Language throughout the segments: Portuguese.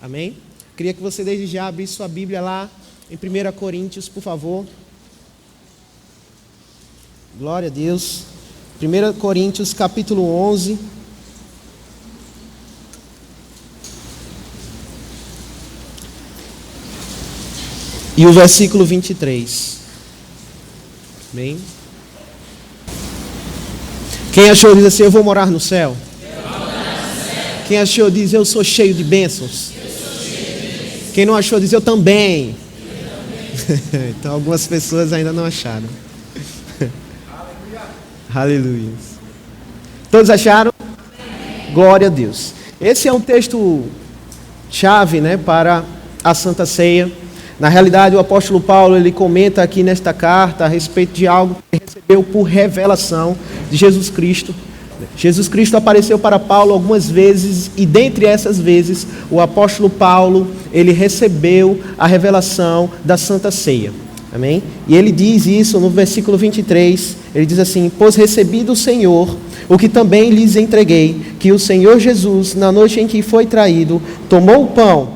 Amém? Queria que você desde já abrisse sua Bíblia lá em 1 Coríntios, por favor. Glória a Deus. 1 Coríntios, capítulo 11. E o versículo 23. Amém? Quem achou diz assim: eu vou morar no céu. Quem achou diz: eu sou cheio de bênçãos. Quem não achou diz: eu também. Então algumas pessoas ainda não acharam. Aleluia. Todos acharam? Glória a Deus. Esse é um texto chave, né, para a Santa Ceia. Na realidade, o apóstolo Paulo, ele comenta aqui nesta carta a respeito de algo que ele recebeu por revelação de Jesus Cristo. Jesus Cristo apareceu para Paulo algumas vezes e dentre essas vezes o apóstolo Paulo, ele recebeu a revelação da Santa Ceia. Amém? E ele diz isso no versículo 23, ele diz assim: pois recebi do Senhor o que também lhes entreguei, que o Senhor Jesus, na noite em que foi traído, tomou o pão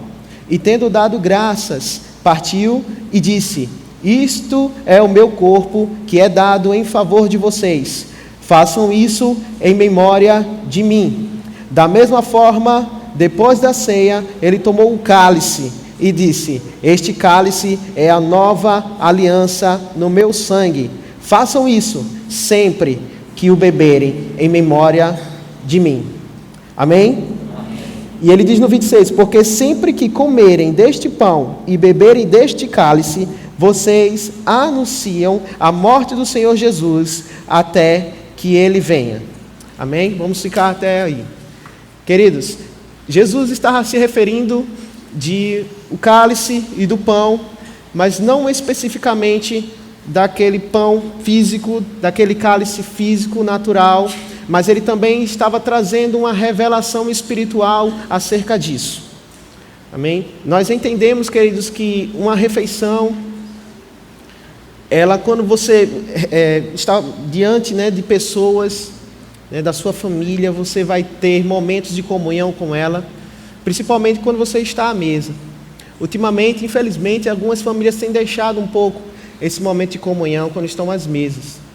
e, tendo dado graças, partiu e disse: isto é o meu corpo que é dado em favor de vocês. Façam isso em memória de mim. Da mesma forma, depois da ceia, ele tomou o cálice e disse: este cálice é a nova aliança no meu sangue. Façam isso sempre que o beberem em memória de mim. Amém? E ele diz no 26, porque sempre que comerem deste pão e beberem deste cálice, vocês anunciam a morte do Senhor Jesus até que ele venha. Amém? Vamos ficar até aí. Queridos, Jesus estava se referindo de o cálice e do pão, mas não especificamente daquele pão físico, daquele cálice físico natural, mas ele também estava trazendo uma revelação espiritual acerca disso. Amém? Nós entendemos, queridos, que uma refeição, ela, quando você está diante, né, de pessoas, né, da sua família, você vai ter momentos de comunhão com ela, principalmente quando você está à mesa. Ultimamente, infelizmente, algumas famílias têm deixado um pouco esse momento de comunhão quando estão às mesas.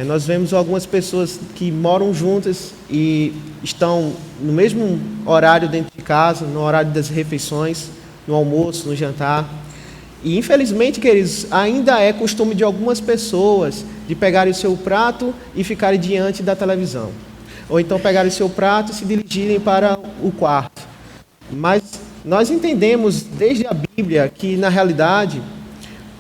Nós vemos algumas pessoas que moram juntas e estão no mesmo horário dentro de casa, no horário das refeições, no almoço, no jantar. E infelizmente, queridos, ainda é costume de algumas pessoas de pegarem o seu prato e ficarem diante da televisão. Ou então pegarem o seu prato e se dirigirem para o quarto. Mas nós entendemos desde a Bíblia que, na realidade,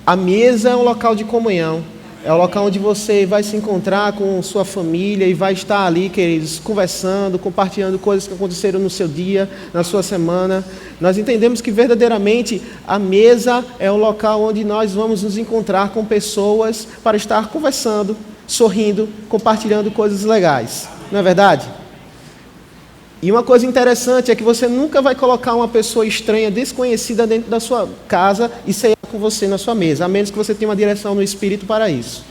a mesa é um local de comunhão. É o local onde você vai se encontrar com sua família e vai estar ali, queridos, conversando, compartilhando coisas que aconteceram no seu dia, na sua semana. Nós entendemos que verdadeiramente a mesa é o local onde nós vamos nos encontrar com pessoas para estar conversando, sorrindo, compartilhando coisas legais. Não é verdade? E uma coisa interessante é que você nunca vai colocar uma pessoa estranha, desconhecida dentro da sua casa e ceiar com você na sua mesa, a menos que você tenha uma direção no Espírito para isso.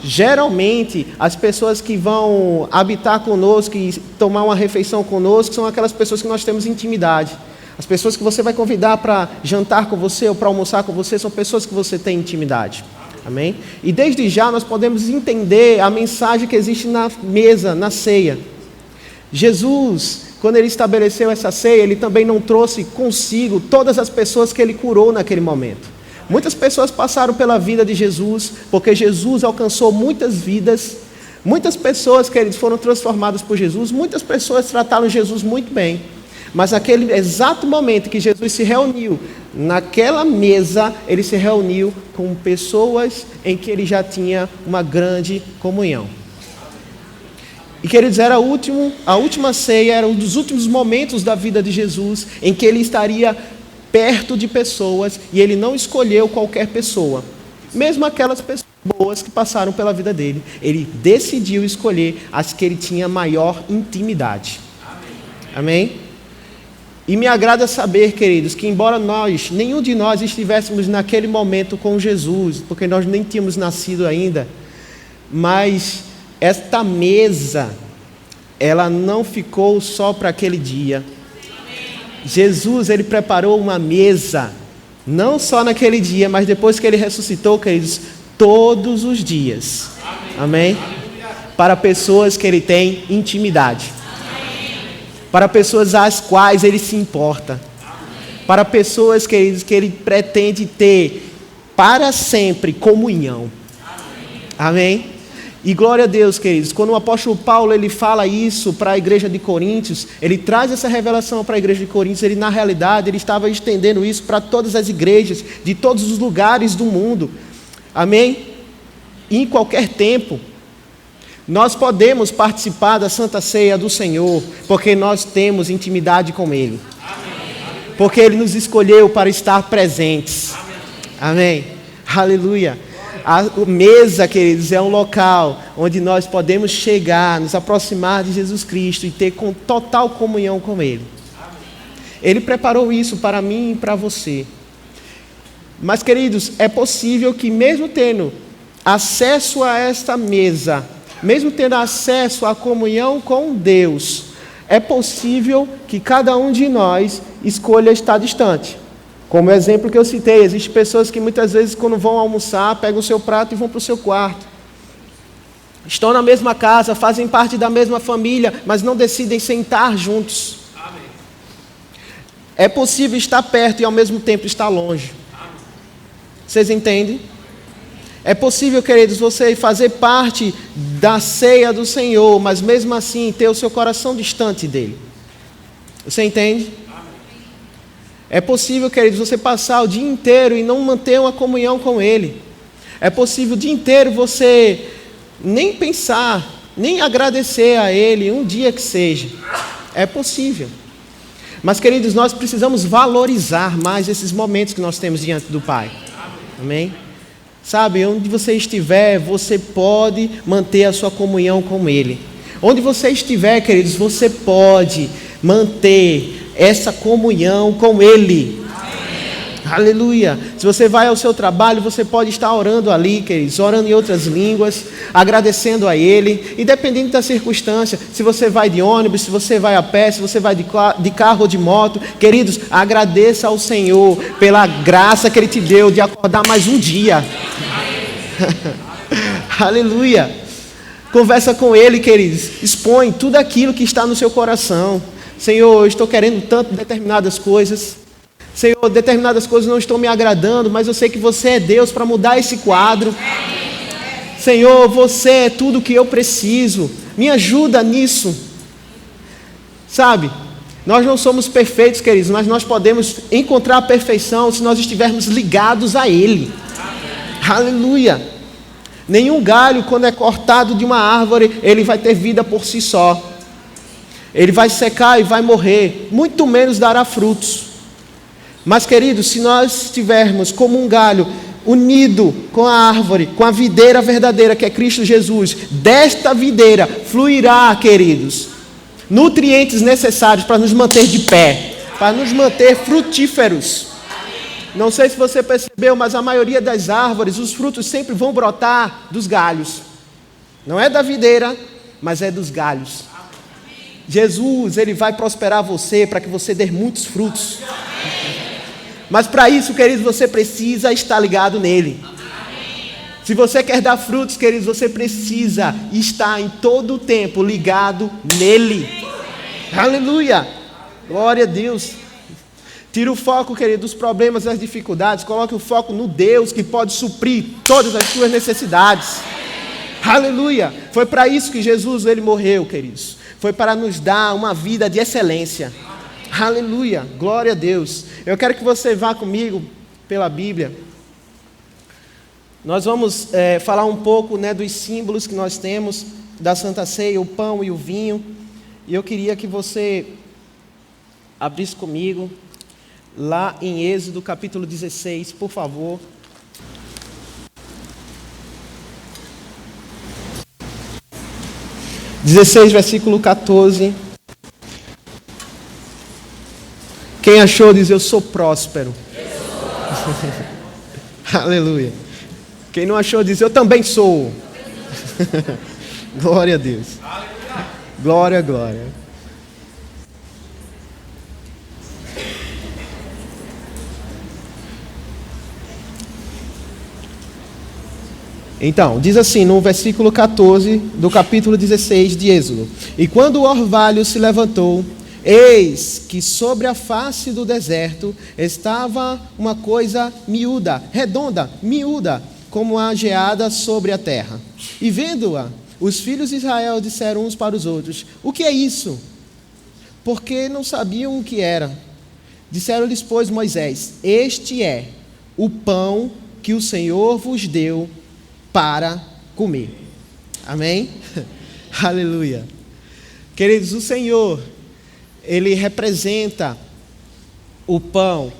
Geralmente, as pessoas que vão habitar conosco e tomar uma refeição conosco são aquelas pessoas que nós temos intimidade. As pessoas que você vai convidar para jantar com você ou para almoçar com você são pessoas que você tem intimidade. Amém? E desde já nós podemos entender a mensagem que existe na mesa, na ceia. Jesus, quando ele estabeleceu essa ceia, ele também não trouxe consigo todas as pessoas que ele curou naquele momento. Muitas pessoas passaram pela vida de Jesus, porque Jesus alcançou muitas vidas. Muitas pessoas que eles foram transformadas por Jesus, muitas pessoas trataram Jesus muito bem. Mas naquele exato momento que Jesus se reuniu, naquela mesa, ele se reuniu com pessoas em que ele já tinha uma grande comunhão. E, queridos, era a última ceia, era um dos últimos momentos da vida de Jesus, em que ele estaria perto de pessoas, e ele não escolheu qualquer pessoa. Mesmo aquelas pessoas boas que passaram pela vida dele, ele decidiu escolher as que ele tinha maior intimidade. Amém? E me agrada saber, queridos, que embora nenhum de nós estivéssemos naquele momento com Jesus, porque nós nem tínhamos nascido ainda, mas esta mesa, ela não ficou só para aquele dia. Jesus, ele preparou uma mesa, não só naquele dia, mas depois que ele ressuscitou, queridos, todos os dias. Amém? Para pessoas que ele tem intimidade. Para pessoas às quais ele se importa. Para pessoas, queridos, que ele pretende ter para sempre comunhão. Amém? E glória a Deus, queridos, quando o apóstolo Paulo ele fala isso para a igreja de Coríntios, ele traz essa revelação para a igreja de Coríntios, ele na realidade ele estava estendendo isso para todas as igrejas, de todos os lugares do mundo. Amém? E em qualquer tempo, nós podemos participar da Santa Ceia do Senhor, porque nós temos intimidade com Ele. Porque Ele nos escolheu para estar presentes. Amém? Aleluia. A mesa, queridos, é um local onde nós podemos chegar, nos aproximar de Jesus Cristo e ter total comunhão com Ele. Ele preparou isso para mim e para você. Mas, queridos, é possível que mesmo tendo acesso a esta mesa, mesmo tendo acesso à comunhão com Deus, é possível que cada um de nós escolha estar distante. Como o exemplo que eu citei, existem pessoas que muitas vezes quando vão almoçar, pegam o seu prato e vão para o seu quarto. Estão na mesma casa, fazem parte da mesma família, mas não decidem sentar juntos. Amém. É possível estar perto e ao mesmo tempo estar longe. Amém. Vocês entendem? É possível, queridos, você fazer parte da ceia do Senhor, mas mesmo assim ter o seu coração distante dele. Você entende? É possível, queridos, você passar o dia inteiro e não manter uma comunhão com Ele. É possível o dia inteiro você nem pensar, nem agradecer a Ele, um dia que seja. É possível. Mas, queridos, nós precisamos valorizar mais esses momentos que nós temos diante do Pai. Amém? Sabe, onde você estiver, você pode manter a sua comunhão com Ele. Onde você estiver, queridos, você pode manter essa comunhão com Ele. Amém. Aleluia. Se você vai ao seu trabalho, você pode estar orando ali, queridos, orando em outras línguas, agradecendo a Ele, independente da circunstância, se você vai de ônibus, se você vai a pé, se você vai de carro ou de moto, queridos, agradeça ao Senhor pela graça que Ele te deu de acordar mais um dia. Aleluia. Conversa com Ele, queridos, expõe tudo aquilo que está no seu coração. Senhor, eu estou querendo tanto determinadas coisas. Senhor, determinadas coisas não estão me agradando, mas eu sei que você é Deus para mudar esse quadro. Senhor, você é tudo o que eu preciso. Me ajuda nisso. Sabe, nós não somos perfeitos, queridos, mas nós podemos encontrar a perfeição se nós estivermos ligados a Ele. Aleluia. Nenhum galho, quando é cortado de uma árvore, ele vai ter vida por si só. Ele vai secar e vai morrer, muito menos dará frutos. Mas, queridos, se nós estivermos como um galho unido com a árvore, com a videira verdadeira que é Cristo Jesus, desta videira fluirá, queridos, nutrientes necessários para nos manter de pé, para nos manter frutíferos. Não sei se você percebeu, mas a maioria das árvores, os frutos sempre vão brotar dos galhos. Não é da videira, mas é dos galhos. Jesus, Ele vai prosperar você para que você dê muitos frutos. Mas para isso, queridos, você precisa estar ligado nele. Se você quer dar frutos, queridos, você precisa estar em todo o tempo ligado nele. Aleluia! Glória a Deus. Tira o foco, querido, dos problemas e das dificuldades. Coloque o foco no Deus que pode suprir todas as suas necessidades. Aleluia! Foi para isso que Jesus, Ele morreu, queridos. Foi para nos dar uma vida de excelência. Aleluia, glória a Deus. Eu quero que você vá comigo pela Bíblia. Nós vamos falar um pouco, dos símbolos que nós temos da Santa Ceia, o pão e o vinho. E eu queria que você abrisse comigo lá em Êxodo capítulo 16, por favor. Versículo 14. Quem achou diz: eu sou próspero. Aleluia. Quem não achou diz: eu também sou. Glória a Deus. Glória, glória. Então, diz assim no versículo 14 do capítulo 16 de Êxodo: E quando o orvalho se levantou, eis que sobre a face do deserto estava uma coisa miúda, redonda, miúda, como a geada sobre a terra. E vendo-a, os filhos de Israel disseram uns para os outros: O que é isso? Porque não sabiam o que era. Disseram-lhes, pois, Moisés: Este é o pão que o Senhor vos deu para comer. Amém? Aleluia. Queridos, o Senhor, Ele representa o pão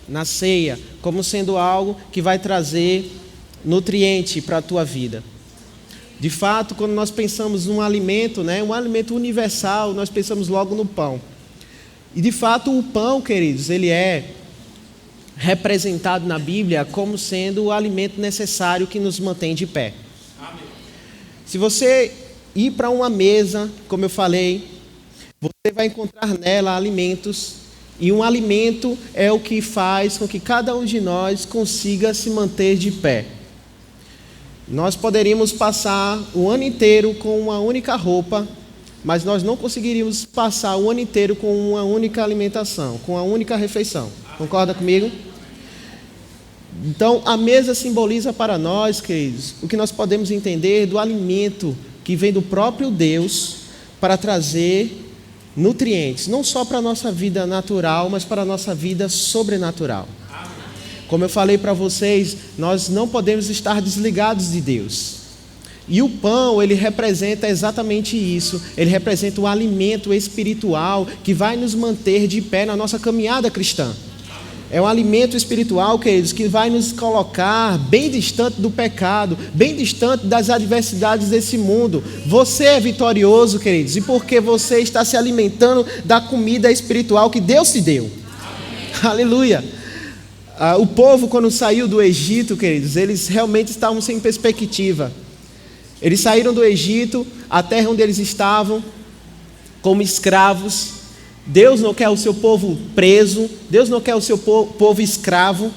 na ceia como sendo algo que vai trazer nutriente para a tua vida. De fato, quando nós pensamos num alimento, né, um alimento universal, nós pensamos logo no pão. E de fato o pão, queridos, ele é representado na Bíblia como sendo o alimento necessário que nos mantém de pé. Amém. Se você ir para uma mesa, como eu falei, você vai encontrar nela alimentos, e um alimento é o que faz com que cada um de nós consiga se manter de pé. Nós poderíamos passar o ano inteiro com uma única roupa, mas nós não conseguiríamos passar o ano inteiro com uma única alimentação, com uma única refeição. Concorda comigo? Então, a mesa simboliza para nós, queridos, o que nós podemos entender do alimento que vem do próprio Deus para trazer nutrientes, não só para a nossa vida natural, mas para a nossa vida sobrenatural. Como eu falei para vocês, nós não podemos estar desligados de Deus. E o pão, ele representa exatamente isso. Ele representa o alimento espiritual que vai nos manter de pé na nossa caminhada cristã. É um alimento espiritual, queridos, que vai nos colocar bem distante do pecado, bem distante das adversidades desse mundo. Você é vitorioso, queridos, e porque você está se alimentando da comida espiritual que Deus te deu. Amém. Aleluia. O povo, quando saiu do Egito, queridos, eles realmente estavam sem perspectiva. Eles saíram do Egito, a terra onde eles estavam, como escravos. Deus não quer o seu povo preso, Deus não quer o seu povo escravo,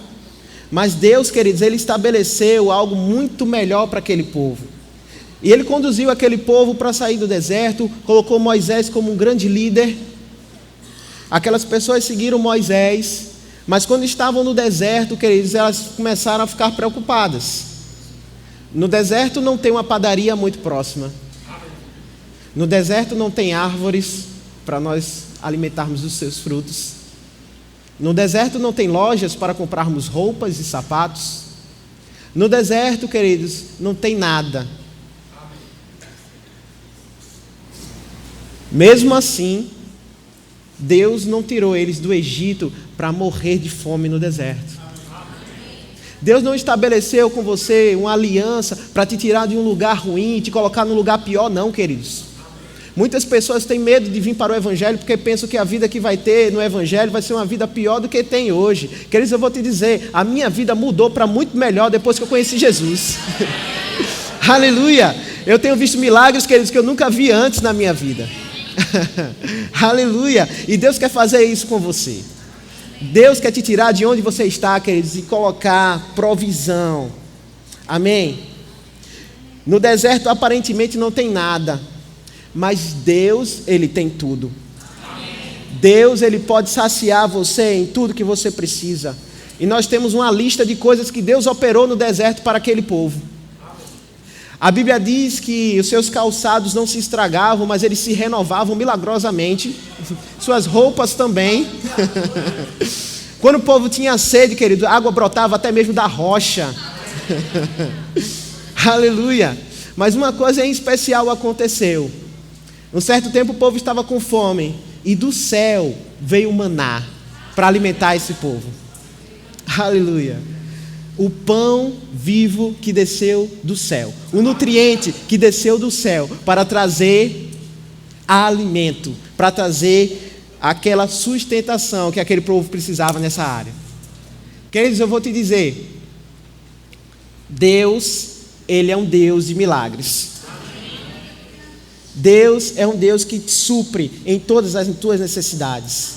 mas Deus, queridos, Ele estabeleceu algo muito melhor para aquele povo. E Ele conduziu aquele povo para sair do deserto, colocou Moisés como um grande líder. Aquelas pessoas seguiram Moisés, mas quando estavam no deserto, queridos, elas começaram a ficar preocupadas. No deserto não tem uma padaria muito próxima. No deserto não tem árvores para nós alimentarmos os seus frutos. No deserto não tem lojas para comprarmos roupas e sapatos. No deserto, queridos, não tem nada. Mesmo assim, Deus não tirou eles do Egito para morrer de fome no deserto. Deus não estabeleceu com você uma aliança para te tirar de um lugar ruim e te colocar num lugar pior, não, queridos. Muitas pessoas têm medo de vir para o Evangelho porque pensam que a vida que vai ter no Evangelho vai ser uma vida pior do que tem hoje. Queridos, eu vou te dizer, a minha vida mudou para muito melhor depois que eu conheci Jesus. Aleluia! Eu tenho visto milagres, queridos, que eu nunca vi antes na minha vida. Aleluia! E Deus quer fazer isso com você. Deus quer te tirar de onde você está, queridos, e colocar provisão. Amém? No deserto aparentemente não tem nada, mas Deus, Ele tem tudo. Deus, Ele pode saciar você em tudo que você precisa. E nós temos uma lista de coisas que Deus operou no deserto para aquele povo. A Bíblia diz que os seus calçados não se estragavam, mas eles se renovavam milagrosamente. Suas roupas também. Quando o povo tinha sede, querido, a água brotava até mesmo da rocha. Aleluia. Mas uma coisa em especial aconteceu. Um certo tempo o povo estava com fome e do céu veio o maná para alimentar esse povo. Aleluia. O pão vivo que desceu do céu, o nutriente que desceu do céu para trazer alimento, para trazer aquela sustentação que aquele povo precisava nessa área. Queridos, eu vou te dizer, Deus, Ele é um Deus de milagres. Deus é um Deus que te supre em todas as tuas necessidades.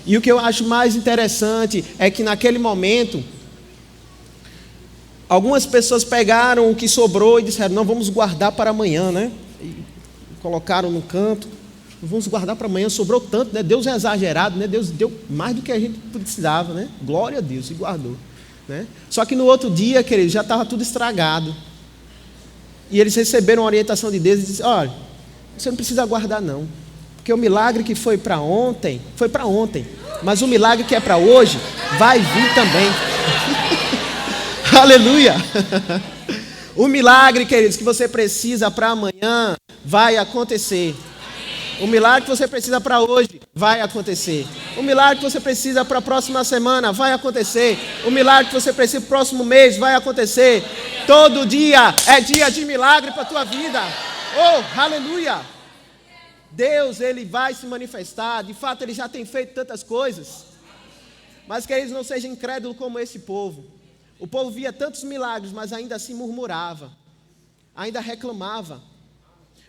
E o que eu acho mais interessante é que naquele momento Algumas pessoas pegaram o que sobrou e disseram, não, vamos guardar para amanhã, né? E colocaram no canto, vamos guardar para amanhã, sobrou tanto, né? Deus é exagerado, né? Deus deu mais do que a gente precisava, né? Glória a Deus, e guardou, né? Só que no outro dia, queridos, já estava tudo estragado. E eles receberam a orientação de Deus e disseram, olha, você não precisa guardar não, porque o milagre que foi para ontem, mas o milagre que é para hoje, vai vir também. Aleluia! O milagre, queridos, que você precisa para amanhã, vai acontecer. O milagre que você precisa para hoje, vai acontecer. O milagre que você precisa para a próxima semana, vai acontecer. O milagre que você precisa para o próximo mês, vai acontecer. Todo dia é dia de milagre para a tua vida. Oh, aleluia! Deus, Ele vai se manifestar. De fato, Ele já tem feito tantas coisas. Mas, queridos, não seja incrédulo como esse povo. O povo via tantos milagres, mas ainda assim murmurava. Ainda reclamava.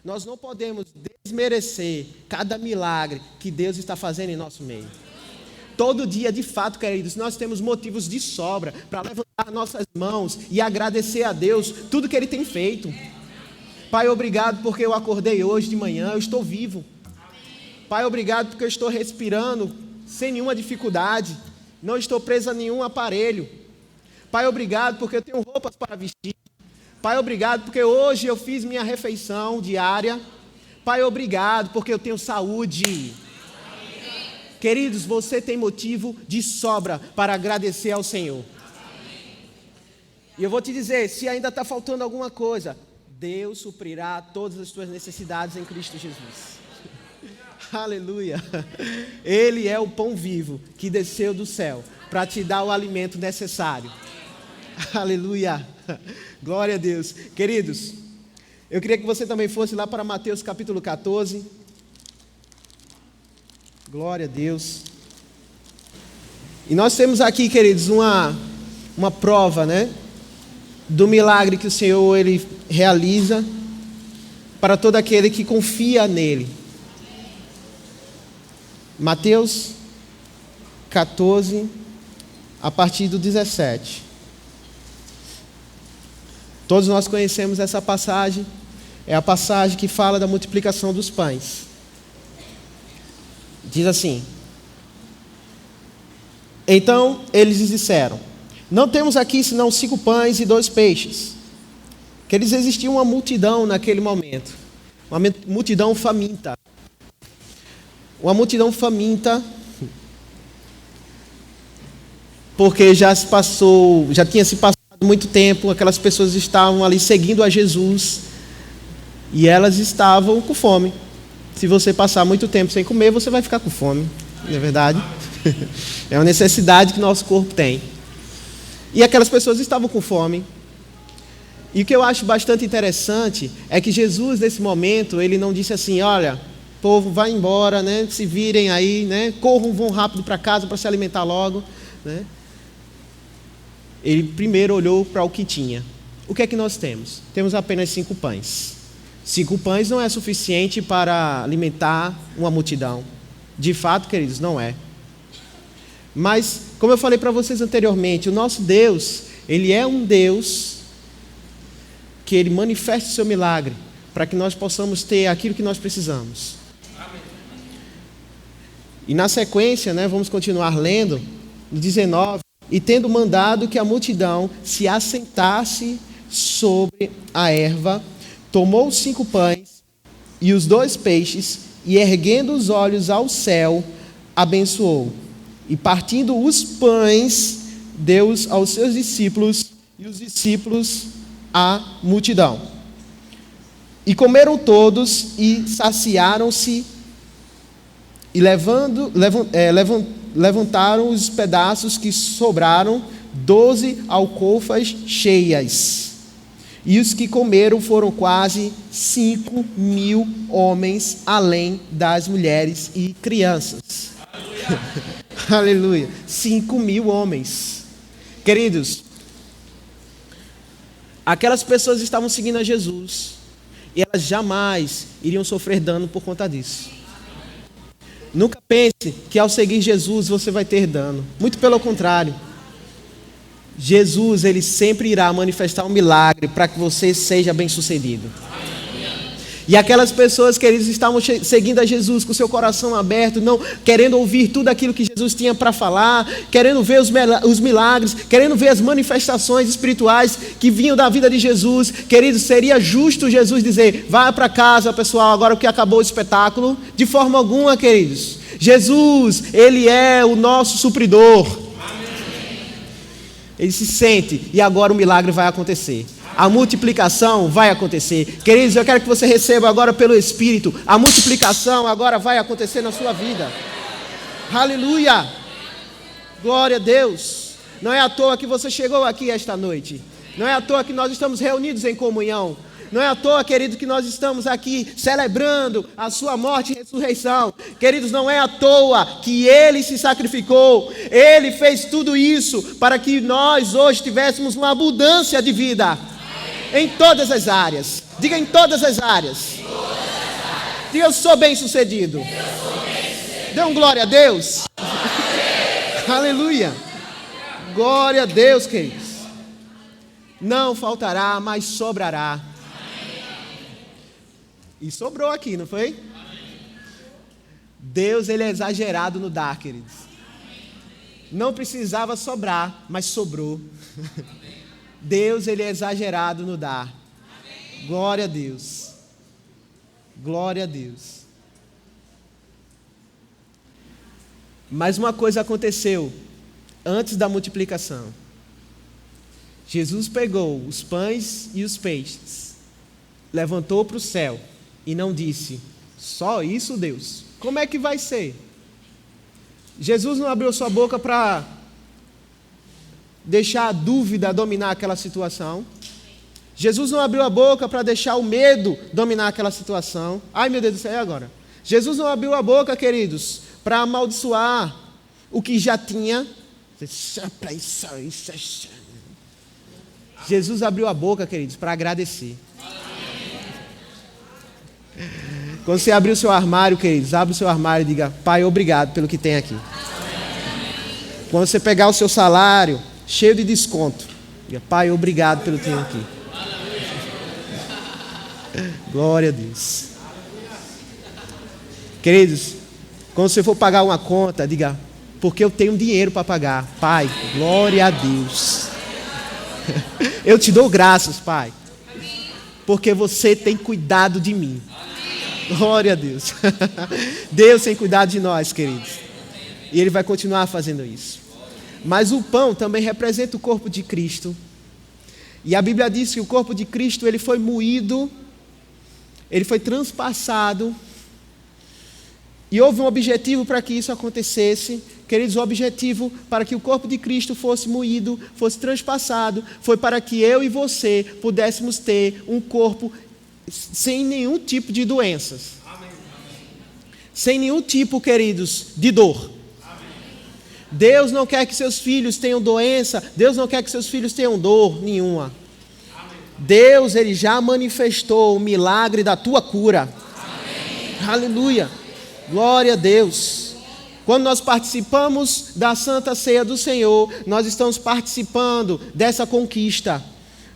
Nós não podemos desmerecer cada milagre que Deus está fazendo em nosso meio. Todo dia, de fato, queridos, nós temos motivos de sobra para levantar nossas mãos e agradecer a Deus tudo que Ele tem feito. Pai, obrigado porque eu acordei hoje de manhã, eu estou vivo. Pai, obrigado porque eu estou respirando sem nenhuma dificuldade, não estou preso a nenhum aparelho. Pai, obrigado porque eu tenho roupas para vestir. Pai, obrigado porque hoje eu fiz minha refeição diária. Pai, obrigado porque eu tenho saúde. Queridos, você tem motivo de sobra para agradecer ao Senhor. E eu vou te dizer, se ainda está faltando alguma coisa, Deus suprirá todas as tuas necessidades em Cristo Jesus. Aleluia. Ele é o pão vivo que desceu do céu para te dar o alimento necessário. Aleluia. Glória a Deus. Queridos, eu queria que você também fosse lá para Mateus capítulo 14. Glória a Deus. E nós temos aqui, queridos, uma prova, né? Do milagre que o Senhor, Ele realiza para todo aquele que confia nele. Mateus 14, a partir do 17. Todos nós conhecemos essa passagem. É a passagem que fala da multiplicação dos pães. Diz assim: então eles lhes disseram, não temos aqui senão 5 pães e 2 peixes. Que eles existia uma multidão naquele momento, uma multidão faminta. Uma multidão faminta, porque já tinha se passado muito tempo, aquelas pessoas estavam ali seguindo a Jesus, e elas estavam com fome. Se você passar muito tempo sem comer, você vai ficar com fome, não é verdade? É uma necessidade que nosso corpo tem. E aquelas pessoas estavam com fome. E o que eu acho bastante interessante é que Jesus, nesse momento, Ele não disse assim, olha, povo, vai embora, né? Se virem aí, né? Corram, vão rápido para casa para se alimentar logo, né? Ele primeiro olhou para o que tinha. O que é que nós temos? Temos apenas 5 pães. 5 pães não é suficiente para alimentar uma multidão. De fato, queridos, não é. Mas, como eu falei para vocês anteriormente, o nosso Deus, Ele é um Deus que Ele manifesta o seu milagre para que nós possamos ter aquilo que nós precisamos. E na sequência, né, vamos continuar lendo, no 19, e tendo mandado que a multidão se assentasse sobre a erva, tomou os 5 pães e os 2 peixes, e erguendo os olhos ao céu, abençoou. E partindo os pães, deu-os aos seus discípulos, e os discípulos à multidão. E comeram todos, e saciaram-se, e levantaram os pedaços que sobraram, 12 alcofas cheias. E os que comeram foram quase 5.000 homens, além das mulheres e crianças. Aleluia. 5.000 homens. Queridos, aquelas pessoas estavam seguindo a Jesus, e elas jamais iriam sofrer dano por conta disso. Nunca pense que ao seguir Jesus você vai ter dano. Muito pelo contrário. Jesus, ele sempre irá manifestar um milagre para que você seja bem-sucedido. E aquelas pessoas, queridos, estavam seguindo a Jesus com seu coração aberto, não querendo ouvir tudo aquilo que Jesus tinha para falar, querendo ver os milagres, querendo ver as manifestações espirituais que vinham da vida de Jesus. Queridos, seria justo Jesus dizer: vai para casa, pessoal, agora que acabou o espetáculo? De forma alguma, queridos. Jesus, ele é o nosso supridor. Ele se sente, e agora o milagre vai acontecer. A multiplicação vai acontecer. Queridos, eu quero que você receba agora pelo Espírito. A multiplicação agora vai acontecer na sua vida. Aleluia! Glória a Deus. Não é à toa que você chegou aqui esta noite. Não é à toa que nós estamos reunidos em comunhão. Não é à toa, querido, que nós estamos aqui celebrando a sua morte e ressurreição. Queridos, não é à toa que Ele se sacrificou. Ele fez tudo isso para que nós hoje tivéssemos uma abundância de vida. Em todas as áreas. Diga: em todas as áreas. Diga: eu sou bem-sucedido. Dê um glória a Deus. Aleluia. Glória a Deus, queridos. Não faltará, mas sobrará. E sobrou aqui, não foi? Deus, ele é exagerado no dar, queridos. Não precisava sobrar, mas sobrou. Deus, ele é exagerado no dar. Glória a Deus. Glória a Deus. Mas uma coisa aconteceu antes da multiplicação. Jesus pegou os pães e os peixes, levantou para o céu e não disse: só isso, Deus? Como é que vai ser? Jesus não abriu sua boca para deixar a dúvida dominar aquela situação. Jesus não abriu a boca para deixar o medo dominar aquela situação. Ai, meu Deus do céu, e agora? Jesus não abriu a boca, queridos, para amaldiçoar o que já tinha. Jesus abriu a boca, queridos, para agradecer. Quando você abrir o seu armário, queridos, abre o seu armário e diga: Pai, obrigado pelo que tem aqui. Quando você pegar o seu salário cheio de desconto, diga: Pai, obrigado pelo que tem aqui. Glória a Deus. Queridos, quando você for pagar uma conta, diga: porque eu tenho dinheiro para pagar. Pai, glória a Deus. Eu te dou graças, Pai, porque você tem cuidado de mim. Glória a Deus. Deus tem cuidado de nós, queridos. E Ele vai continuar fazendo isso. Mas o pão também representa o corpo de Cristo. E a Bíblia diz que o corpo de Cristo, ele foi moído, ele foi transpassado. E houve um objetivo para que isso acontecesse. Queridos, o objetivo para que o corpo de Cristo fosse moído, fosse transpassado, foi para que eu e você pudéssemos ter um corpo sem nenhum tipo de doenças. Amém. Sem nenhum tipo, queridos, de dor. Amém. Deus não quer que seus filhos tenham doença, Deus não quer que seus filhos tenham dor nenhuma. Amém. Deus, Ele já manifestou o milagre da tua cura. Amém. Aleluia. Glória a Deus. Quando nós participamos da Santa Ceia do Senhor, nós estamos participando dessa conquista.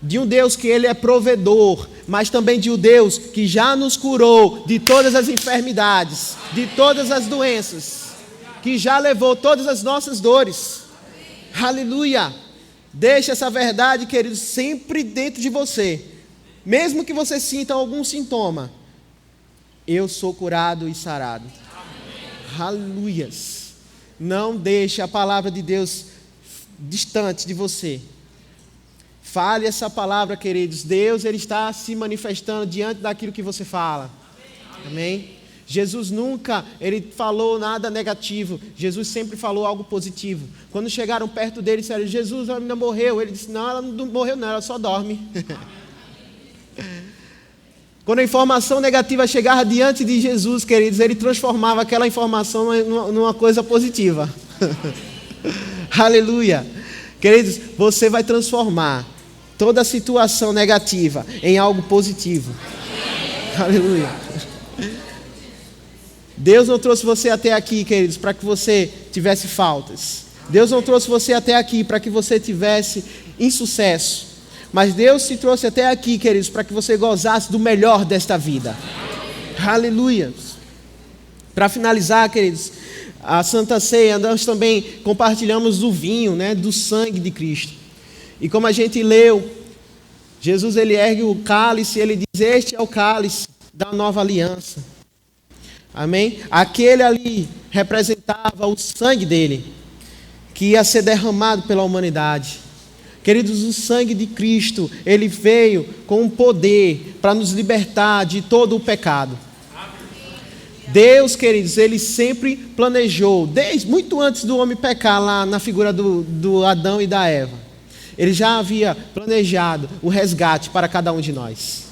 De um Deus que Ele é provedor, mas também de um Deus que já nos curou de todas as enfermidades, de todas as doenças, que já levou todas as nossas dores. Aleluia! Deixa essa verdade, queridos, sempre dentro de você. Mesmo que você sinta algum sintoma, eu sou curado e sarado. Aleluias! Não deixe a palavra de Deus distante de você. Fale essa palavra, queridos. Deus, Ele está se manifestando diante daquilo que você fala. Amém? Jesus nunca, Ele falou nada negativo. Jesus sempre falou algo positivo. Quando chegaram perto dele, disseram: Jesus, ela ainda morreu. Ele disse: não, ela não morreu não, ela só dorme. Quando a informação negativa chegava diante de Jesus, queridos, Ele transformava aquela informação numa coisa positiva. Aleluia. Queridos, você vai transformar toda situação negativa em algo positivo. Aleluia. Deus não trouxe você até aqui, queridos, para que você tivesse faltas. Deus não trouxe você até aqui para que você tivesse insucesso. Mas Deus te trouxe até aqui, queridos, para que você gozasse do melhor desta vida. Aleluia. Para finalizar, queridos, a Santa Ceia, nós também compartilhamos do vinho, né, do sangue de Cristo. E como a gente leu, Jesus ele ergue o cálice, ele diz: este é o cálice da nova aliança. Amém? Aquele ali representava o sangue dele, que ia ser derramado pela humanidade. Queridos, o sangue de Cristo, ele veio com um poder para nos libertar de todo o pecado. Deus, queridos, ele sempre planejou, desde muito antes do homem pecar, lá na figura do Adão e da Eva, ele já havia planejado o resgate para cada um de nós.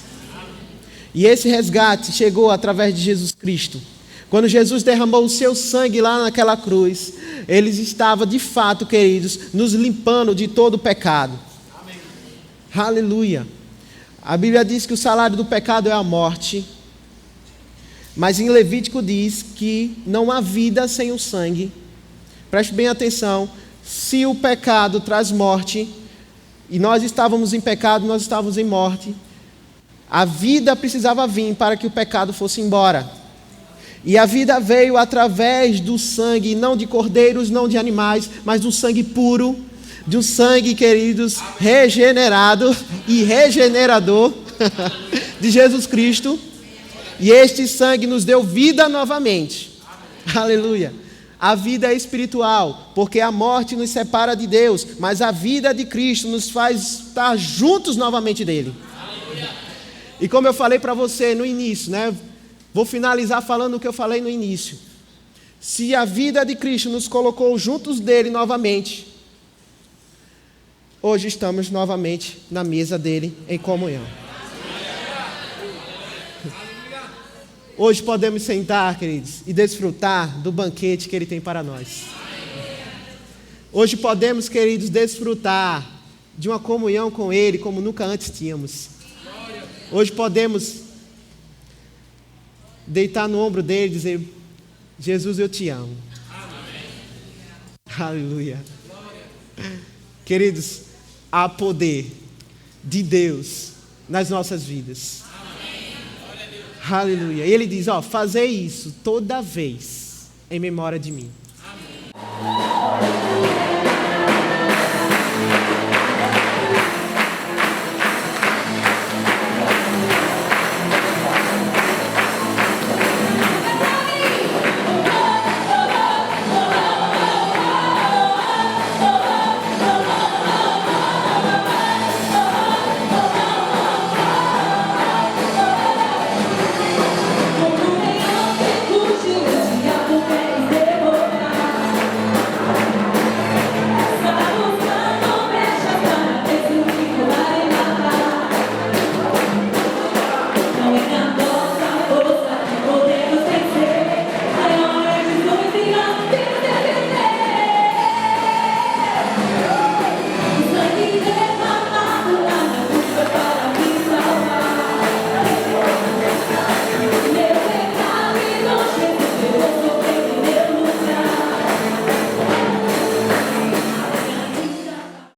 E esse resgate chegou através de Jesus Cristo. Quando Jesus derramou o seu sangue lá naquela cruz, ele estava de fato, queridos, nos limpando de todo o pecado. Amém. Aleluia. A Bíblia diz que o salário do pecado é a morte. Mas em Levítico diz que não há vida sem o sangue. Preste bem atenção. Se o pecado traz morte, e nós estávamos em pecado, nós estávamos em morte, a vida precisava vir para que o pecado fosse embora. E a vida veio através do sangue, não de cordeiros, não de animais, mas do sangue puro, de um sangue, queridos, regenerado e regenerador de Jesus Cristo. E este sangue nos deu vida novamente. Aleluia. A vida é espiritual, porque a morte nos separa de Deus, mas a vida de Cristo nos faz estar juntos novamente dele. Aleluia. E como eu falei para você no início, né? Vou finalizar falando o que eu falei no início. Se a vida de Cristo nos colocou juntos dele novamente, hoje estamos novamente na mesa dele em comunhão. Hoje podemos sentar, queridos, e desfrutar do banquete que ele tem para nós. Hoje podemos, queridos, desfrutar de uma comunhão com ele como nunca antes tínhamos. Hoje podemos deitar no ombro dele e dizer: Jesus, eu te amo. Amém. Aleluia. Queridos, há poder de Deus nas nossas vidas. Amém. Aleluia. E ele diz: fazei isso toda vez em memória de mim.